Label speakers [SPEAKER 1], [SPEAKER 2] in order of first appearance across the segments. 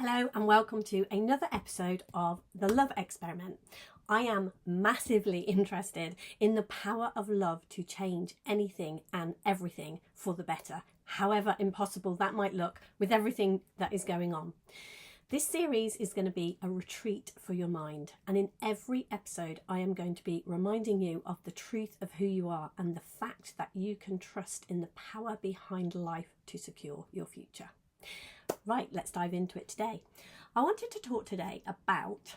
[SPEAKER 1] Hello and welcome to another episode of The Love Experiment. I am massively interested in the power of love to change anything and everything for the better, however impossible that might look with everything that is going on. This series is going to be a retreat for your mind, and in every episode I am going to be reminding you of the truth of who you are and the fact that you can trust in the power behind life to secure your future. Right, let's dive into it today. I wanted to talk today about,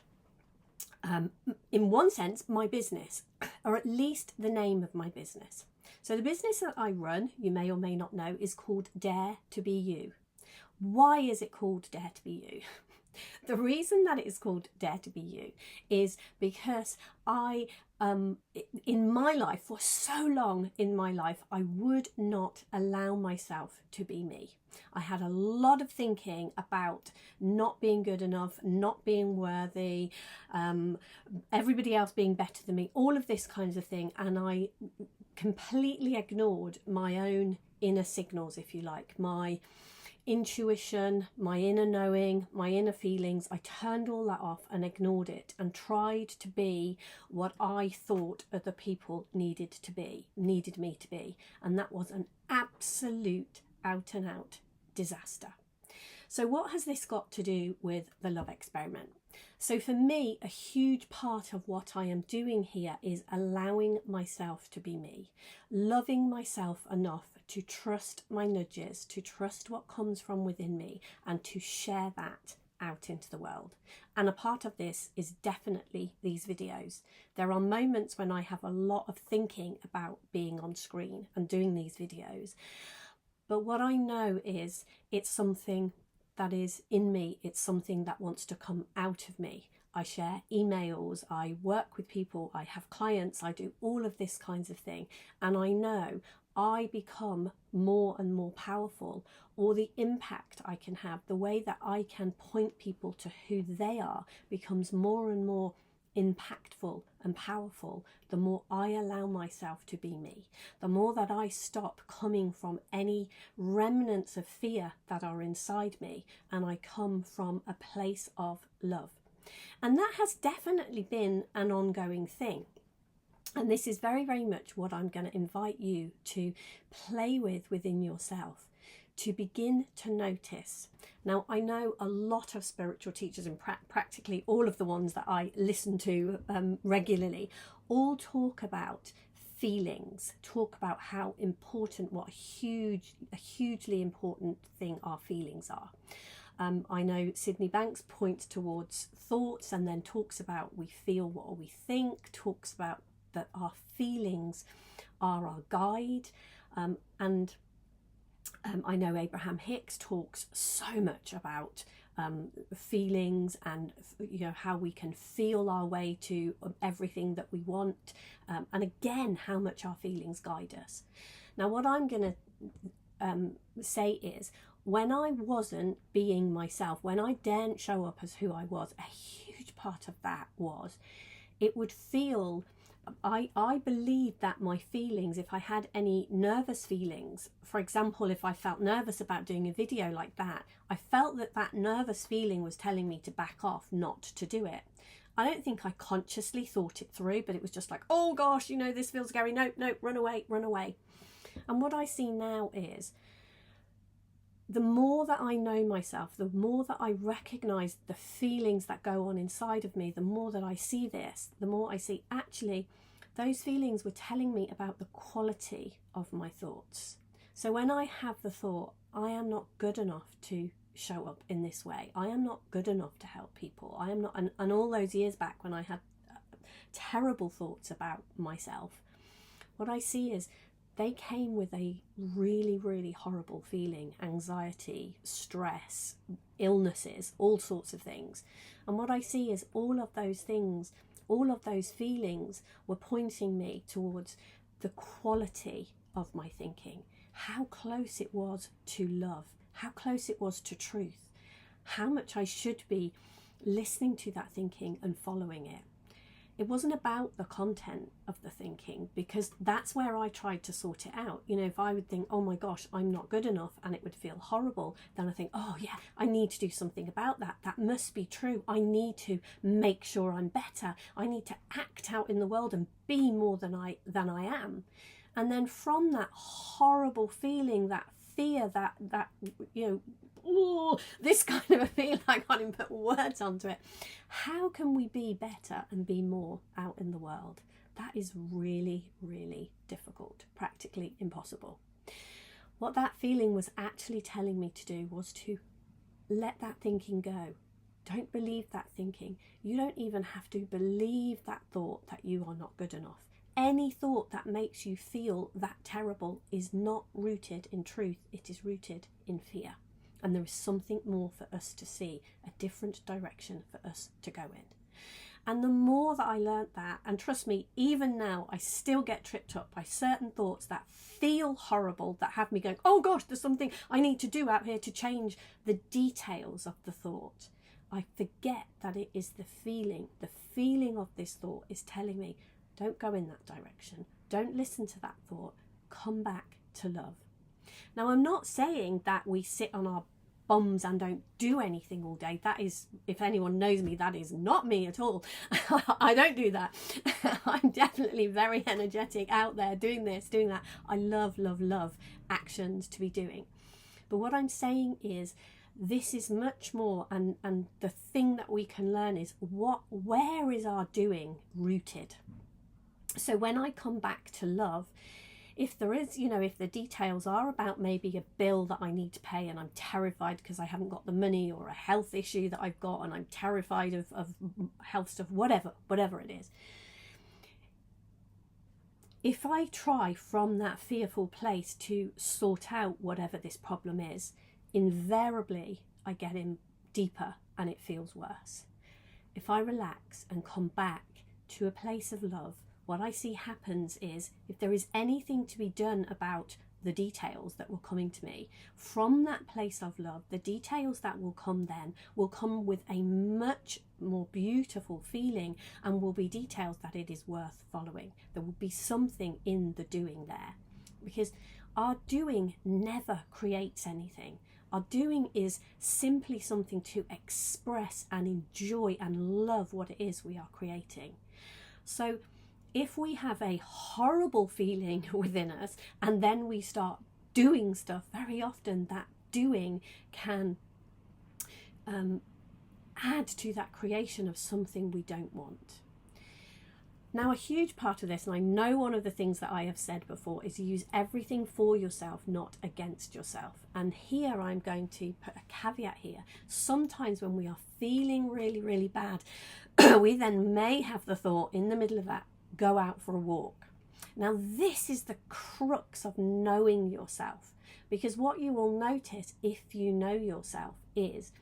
[SPEAKER 1] in one sense, my business, or at least the name of my business. So the business that I run, you may or may not know, is called Dare to Be You. Why is it called Dare to Be You? The reason that it is called Dare to Be You is because in my life, for so long in my life, I would not allow myself to be me. I had a lot of thinking about not being good enough, not being worthy, everybody else being better than me, all of this kinds of thing. And I completely ignored my own inner signals, if you like, my intuition, my inner knowing, my inner feelings. I turned all that off and ignored it and tried to be what I thought other people needed me to be. And that was an absolute out and out disaster. So what has this got to do with the love experiment? So for me, a huge part of what I am doing here is allowing myself to be me, loving myself enough to trust my nudges, to trust what comes from within me, and to share that out into the world. And a part of this is definitely these videos. There are moments when I have a lot of thinking about being on screen and doing these videos. But what I know is it's something that is in me. It's something that wants to come out of me. I share emails, I work with people, I have clients, I do all of this kinds of thing. And I know I become more and more powerful, or the impact I can have, the way that I can point people to who they are becomes more and more impactful and powerful the more I allow myself to be me, the more that I stop coming from any remnants of fear that are inside me and I come from a place of love. And that has definitely been an ongoing thing. And this is very, very much what I'm going to invite you to play with within yourself, to begin to notice. Now, I know a lot of spiritual teachers, and practically all of the ones that I listen to regularly, all talk about feelings, talk about how important, a hugely important thing our feelings are. I know Sydney Banks points towards thoughts and then talks about we feel what we think, talks about that our feelings are our guide. I know Abraham Hicks talks so much about feelings and how we can feel our way to everything that we want, and again how much our feelings guide us. Now what I'm going to say is, when I wasn't being myself, when I daren't show up as who I was, a huge part of that was it would feel, I believed that my feelings, if I had any nervous feelings, for example, if I felt nervous about doing a video like that, I felt that nervous feeling was telling me to back off, not to do it. I don't think I consciously thought it through, but it was just like, oh gosh, this feels scary. No, run away. And what I see now is, the more that I know myself, the more that I recognize the feelings that go on inside of me, the more that I see this, the more I see actually those feelings were telling me about the quality of my thoughts. So when I have the thought, I am not good enough to show up in this way, I am not good enough to help people, I am not, and all those years back when I had terrible thoughts about myself, what I see is they came with a really, really horrible feeling, anxiety, stress, illnesses, all sorts of things. And what I see is all of those things, all of those feelings were pointing me towards the quality of my thinking, how close it was to love, how close it was to truth, how much I should be listening to that thinking and following it. It wasn't about the content of the thinking, because that's where I tried to sort it out. You know, if I would think, oh my gosh, I'm not good enough, and it would feel horrible, then I think, oh yeah, I need to do something about that. That must be true. I need to make sure I'm better. I need to act out in the world and be more than I am. And then from that horrible feeling, that fear, that you know, ooh, this kind of a feeling, I can't even put words onto it. How can we be better and be more out in the world? That is really, really difficult, practically impossible. What that feeling was actually telling me to do was to let that thinking go. Don't believe that thinking. You don't even have to believe that thought that you are not good enough. Any thought that makes you feel that terrible is not rooted in truth. It is rooted in fear. And there is something more for us to see, a different direction for us to go in. And the more that I learnt that, and trust me, even now I still get tripped up by certain thoughts that feel horrible, that have me going, oh gosh, there's something I need to do out here to change the details of the thought. I forget that it is the feeling. The feeling of this thought is telling me, don't go in that direction. Don't listen to that thought. Come back to love. Now, I'm not saying that we sit on our bums and don't do anything all day. That is, if anyone knows me, that is not me at all. I don't do that. I'm definitely very energetic out there doing this, doing that. I love, love, love actions to be doing. But what I'm saying is, this is much more, and the thing that we can learn is where is our doing rooted? So when I come back to love, if there is, you know, if the details are about maybe a bill that I need to pay and I'm terrified because I haven't got the money, or a health issue that I've got and I'm terrified of health stuff, whatever it is. If I try from that fearful place to sort out whatever this problem is, invariably I get in deeper and it feels worse. If I relax and come back to a place of love, what I see happens is, if there is anything to be done about the details that were coming to me, from that place of love, the details that will come then will come with a much more beautiful feeling, and will be details that it is worth following. There will be something in the doing there, because our doing never creates anything. Our doing is simply something to express and enjoy and love what it is we are creating. So if we have a horrible feeling within us and then we start doing stuff, very often that doing can add to that creation of something we don't want. Now, a huge part of this, and I know one of the things that I have said before, is use everything for yourself, not against yourself. And here I'm going to put a caveat here. Sometimes when we are feeling really, really bad, we then may have the thought in the middle of that, go out for a walk. Now, this is the crux of knowing yourself, because what you will notice if you know yourself is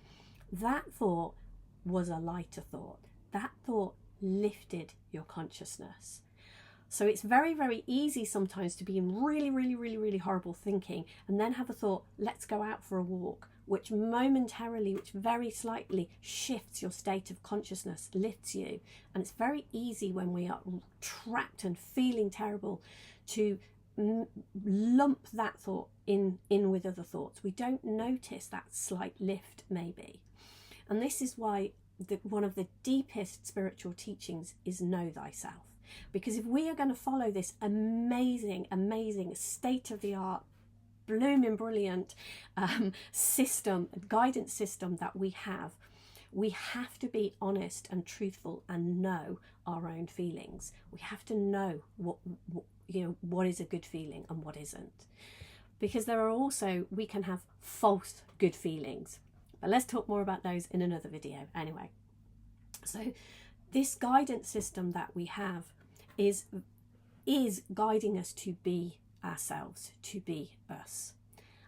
[SPEAKER 1] that thought was a lighter thought. That thought lifted your consciousness. So it's very, very easy sometimes to be in really, really, really, really horrible thinking and then have a thought, let's go out for a walk, which momentarily, which very slightly shifts your state of consciousness, lifts you. And it's very easy when we are trapped and feeling terrible to lump that thought in with other thoughts. We don't notice that slight lift maybe. And this is why one of the deepest spiritual teachings is know thyself. Because if we are going to follow this amazing, amazing, state-of-the-art, blooming brilliant system, guidance system that we have to be honest and truthful and know our own feelings. We have to know what is a good feeling and what isn't. Because there are also, we can have false good feelings. But let's talk more about those in another video anyway. So this guidance system that we have is guiding us to be ourselves, to be us.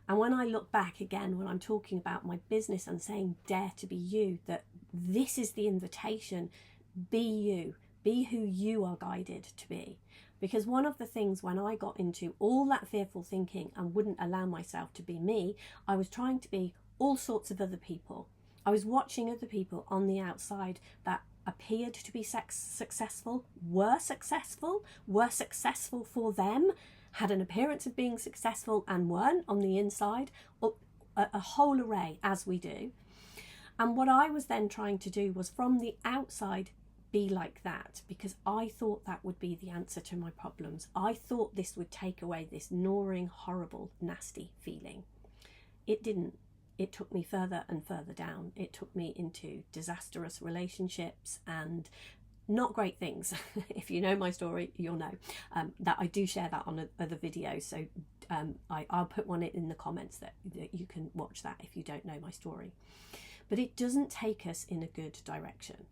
[SPEAKER 1] And when I look back again, when I'm talking about my business and saying dare to be you, that this is the invitation, be you, be who you are guided to be. Because one of the things when I got into all that fearful thinking and wouldn't allow myself to be me, I was trying to be all sorts of other people. I was watching other people on the outside that appeared to be successful were successful for them, had an appearance of being successful and weren't on the inside, or a whole array, as we do. And what I was then trying to do was, from the outside, be like that, because I thought that would be the answer to my problems. I thought this would take away this gnawing, horrible, nasty feeling. It didn't. It took me further and further down. It took me into disastrous relationships and not great things. If you know my story, you'll know that I do share that on other videos. So I'll put one in the comments that you can watch that if you don't know my story. But it doesn't take us in a good direction.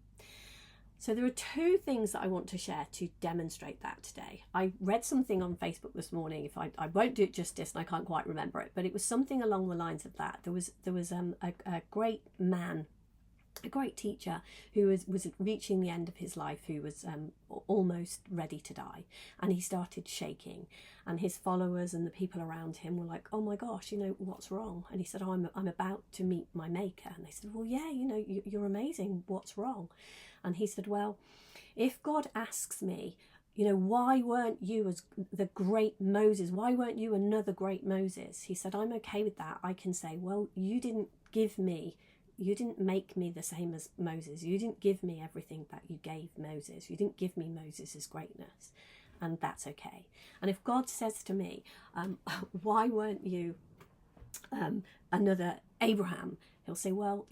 [SPEAKER 1] So there are two things that I want to share to demonstrate that today. I read something on Facebook this morning. If I won't do it justice, and I can't quite remember it, but it was something along the lines of that. There was a great man, a great teacher who was reaching the end of his life, who was almost ready to die, and he started shaking, and his followers and the people around him were like, "Oh my gosh, what's wrong?" And he said, "Oh, I'm about to meet my maker." And they said, "Well, yeah, you're amazing. What's wrong?" And he said, "Well, if God asks me, why weren't you as the great Moses? Why weren't you another great Moses?" He said, "I'm okay with that. I can say, well, you didn't make me the same as Moses. You didn't give me everything that you gave Moses. You didn't give me Moses' greatness. And that's okay. And if God says to me, why weren't you another Abraham?" He'll say, "Well,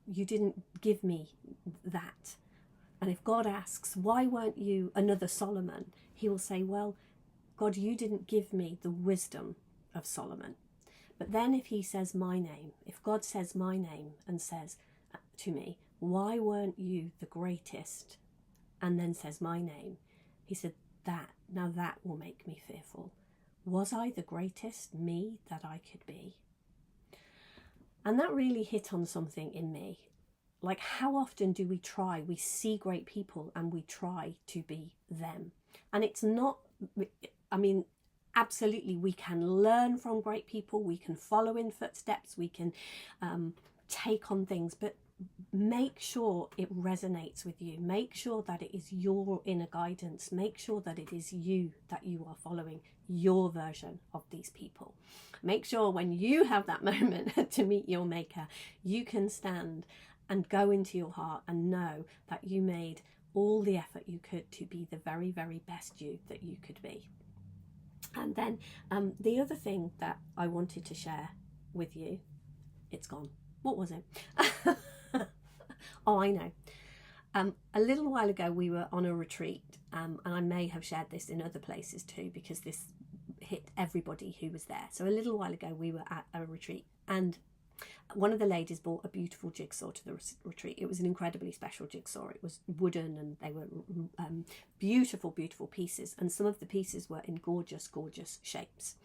[SPEAKER 1] you didn't give me that." And if God asks, "Why weren't you another Solomon?" he will say, "Well, God, you didn't give me the wisdom of Solomon." But then if he says my name, if God says my name and says to me, "Why weren't you the greatest?" and then says my name, he said, that will make me fearful. Was I the greatest me that I could be? And that really hit on something in me. Like, how often do we see great people and we try to be them? And it's not, absolutely, we can learn from great people, we can follow in footsteps, we can take on things, but make sure it resonates with you. Make sure that it is your inner guidance. Make sure that it is you that you are following, your version of these people. Make sure when you have that moment to meet your maker, you can stand and go into your heart and know that you made all the effort you could to be the very, very best you that you could be. And then the other thing that I wanted to share with you, it's gone. What was it? Oh, I know. A little while ago we were on a retreat, and I may have shared this in other places too, because this hit everybody who was there. So a little while ago we were at a retreat, and one of the ladies brought a beautiful jigsaw to the retreat. It was an incredibly special jigsaw. It was wooden, and they were beautiful, beautiful pieces. And some of the pieces were in gorgeous, gorgeous shapes.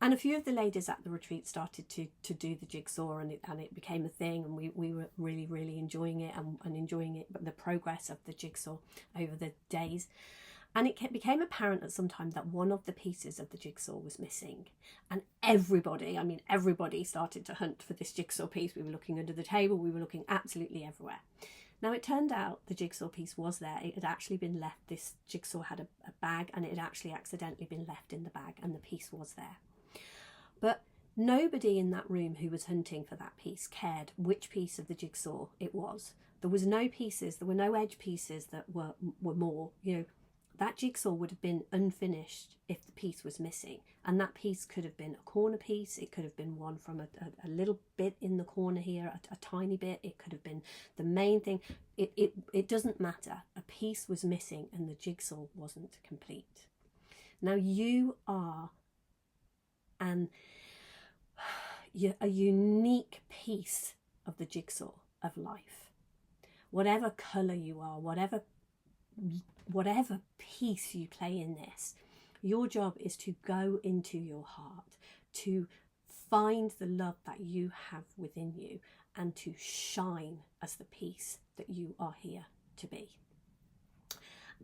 [SPEAKER 1] And a few of the ladies at the retreat started to do the jigsaw, and it became a thing. And we were really, really enjoying it and enjoying it, the progress of the jigsaw over the days. And it became apparent at some time that one of the pieces of the jigsaw was missing. And everybody started to hunt for this jigsaw piece. We were looking under the table, we were looking absolutely everywhere. Now it turned out the jigsaw piece was there. It had actually been left, this jigsaw had a bag, and it had actually accidentally been left in the bag, and the piece was there. But nobody in that room who was hunting for that piece cared which piece of the jigsaw it was. There was no pieces, there were no edge pieces that were more, that jigsaw would have been unfinished if the piece was missing. And that piece could have been a corner piece. It could have been one from a little bit in the corner here, a tiny bit. It could have been the main thing. It doesn't matter. A piece was missing and the jigsaw wasn't complete. Now you are a unique piece of the jigsaw of life. Whatever colour you are, whatever piece you play in this, your job is to go into your heart, to find the love that you have within you, and to shine as the piece that you are here to be.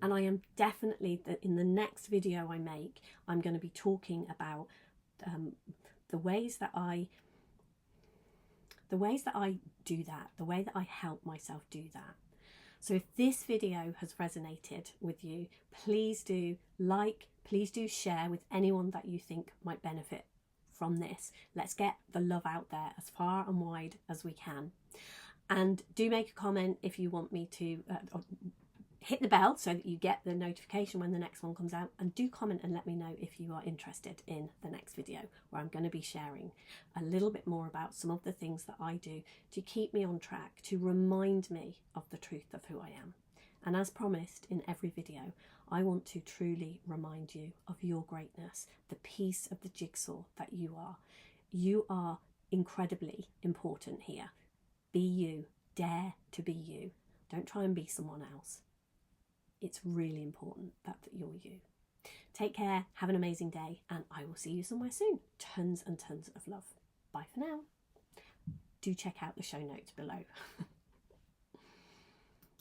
[SPEAKER 1] And I am definitely, in the next video I make, I'm going to be talking about the ways that I do that, the way that I help myself do that. So if this video has resonated with you, please do like, please do share with anyone that you think might benefit from this. Let's get the love out there as far and wide as we can. And do make a comment if you want me to hit the bell so that you get the notification when the next one comes out, and do comment and let me know if you are interested in the next video, where I'm going to be sharing a little bit more about some of the things that I do to keep me on track, to remind me of the truth of who I am. And as promised in every video, I want to truly remind you of your greatness, the piece of the jigsaw that you are. You are incredibly important here. Be you. Dare to be you. Don't try and be someone else. It's really important that you're you. Take care, have an amazing day, and I will see you somewhere soon. Tons and tons of love. Bye for now. Do check out the show notes below.